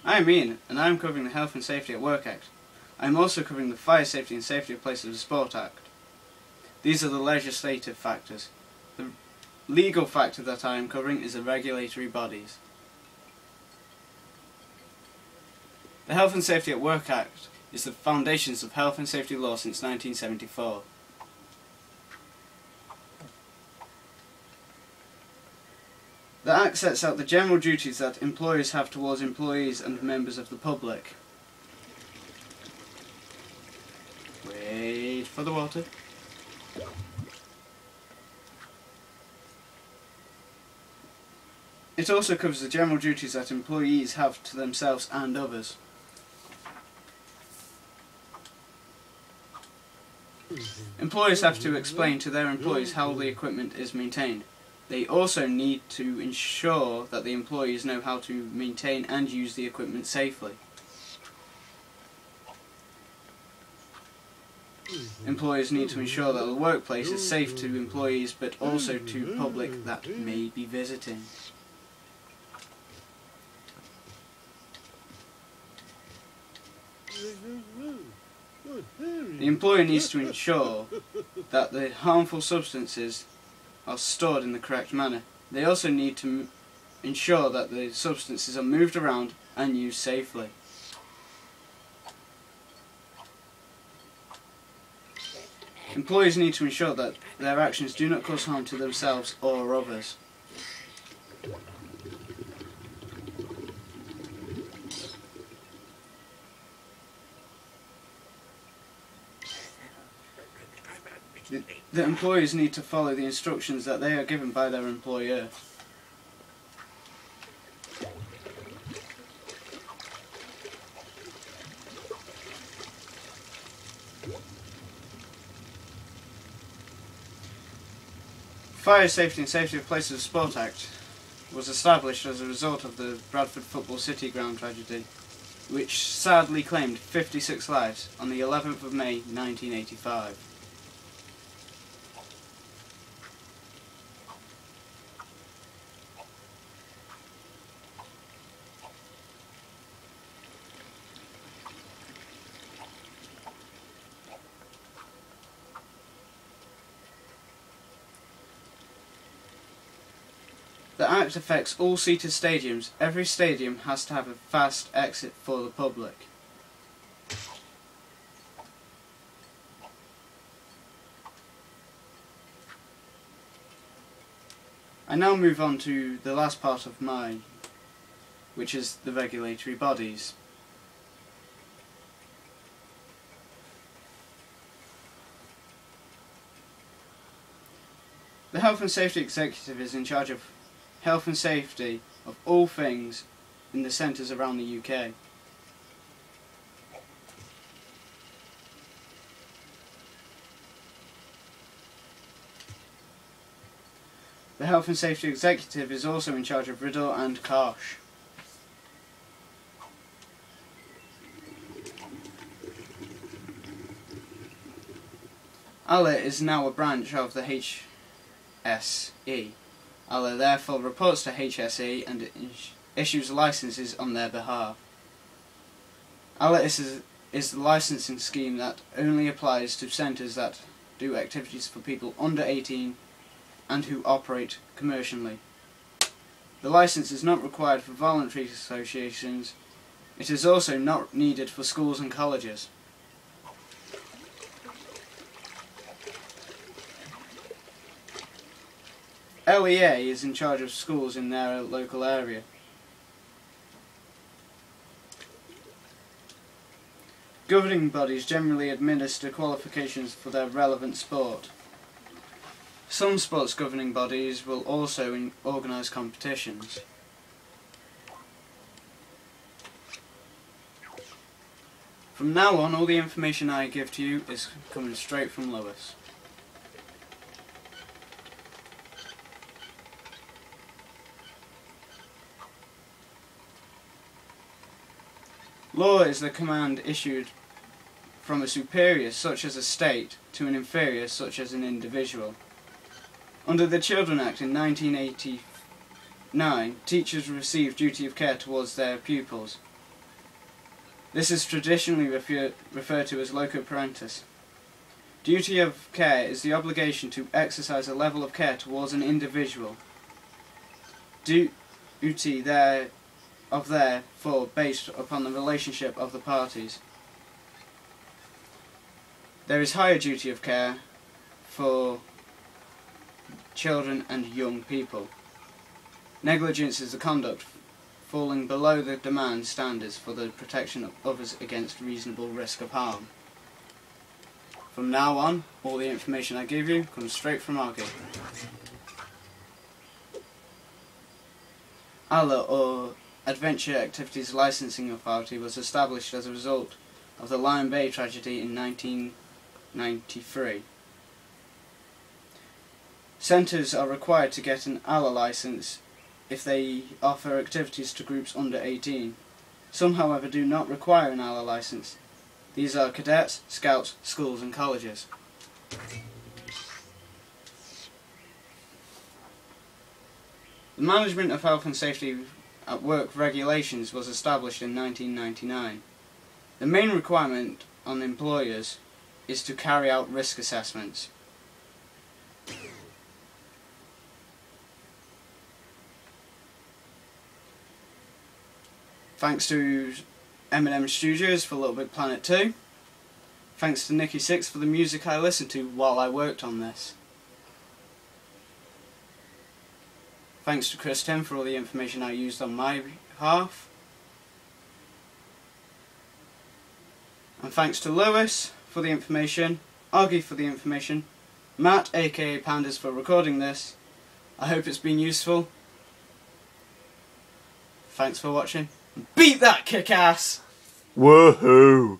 I'm Ian, and I'm covering the Health and Safety at Work Act. I'm also covering the Fire Safety and Safety of Places of Sport Act. These are the legislative factors. The legal factor that I am covering is the regulatory bodies. The Health and Safety at Work Act is the foundations of health and safety law since 1974. The Act sets out the general duties that employers have towards employees and members of the public. Wait for the water. It also covers the general duties that employees have to themselves and others. Employers have to explain to their employees how the equipment is maintained. They also need to ensure that the employees know how to maintain and use the equipment safely. Employers need to ensure that the workplace is safe to employees but also to public that may be visiting. The employer needs to ensure that the harmful substances are stored in the correct manner. They also need to ensure that the substances are moved around and used safely. Employees need to ensure that their actions do not cause harm to themselves or others. The employees need to follow the instructions that they are given by their employer. Fire Safety and Safety of Places of Sport Act was established as a result of the Bradford Football City ground tragedy, which sadly claimed 56 lives on the 11th of May 1985. The Act affects all seated stadiums. Every stadium has to have a fast exit for the public. I now move on to the last part of mine, which is the regulatory bodies. The Health and Safety Executive is in charge of health and safety of all things in the centres around the UK. The Health and Safety Executive is also in charge of Riddle and Karsh. ALA is now a branch of the HSE. ALA therefore reports to HSE and issues licences on their behalf. ALA is the licensing scheme that only applies to centres that do activities for people under 18 and who operate commercially. The licence is not required for voluntary associations. It is also not needed for schools and colleges. LEA is in charge of schools in their local area. Governing bodies generally administer qualifications for their relevant sport. Some sports governing bodies will also organise competitions. From now on, all the information I give to you is coming straight from Lewis. Law is the command issued from a superior, such as a state, to an inferior, such as an individual. Under the Children Act in 1989, teachers received duty of care towards their pupils. This is traditionally referred to as loco parentis. Duty of care is the obligation to exercise a level of care towards an individual. Duty therefore based upon the relationship of the parties. There is higher duty of care for children and young people. Negligence is the conduct falling below the demand standards for the protection of others against reasonable risk of harm. From now on, all the information I give you comes straight from Argy. ALA, or Adventure Activities Licensing Authority, was established as a result of the Lion Bay tragedy in 1993. Centres are required to get an ALA licence if they offer activities to groups under 18. Some, however, do not require an ALA licence. These are cadets, scouts, schools and colleges. The Management of Health and Safety at Work regulations was established in 1999. The main requirement on employers is to carry out risk assessments. Thanks to M&M Studios for Little Big Planet 2. Thanks to Nikki Six for the music I listened to while I worked on this. Thanks to Chris Tim for all the information I used on my behalf. And thanks to Lewis for the information, Argy for the information, Matt aka Pandas for recording this. I hope it's been useful. Thanks for watching. Beat that kick-ass! Woohoo!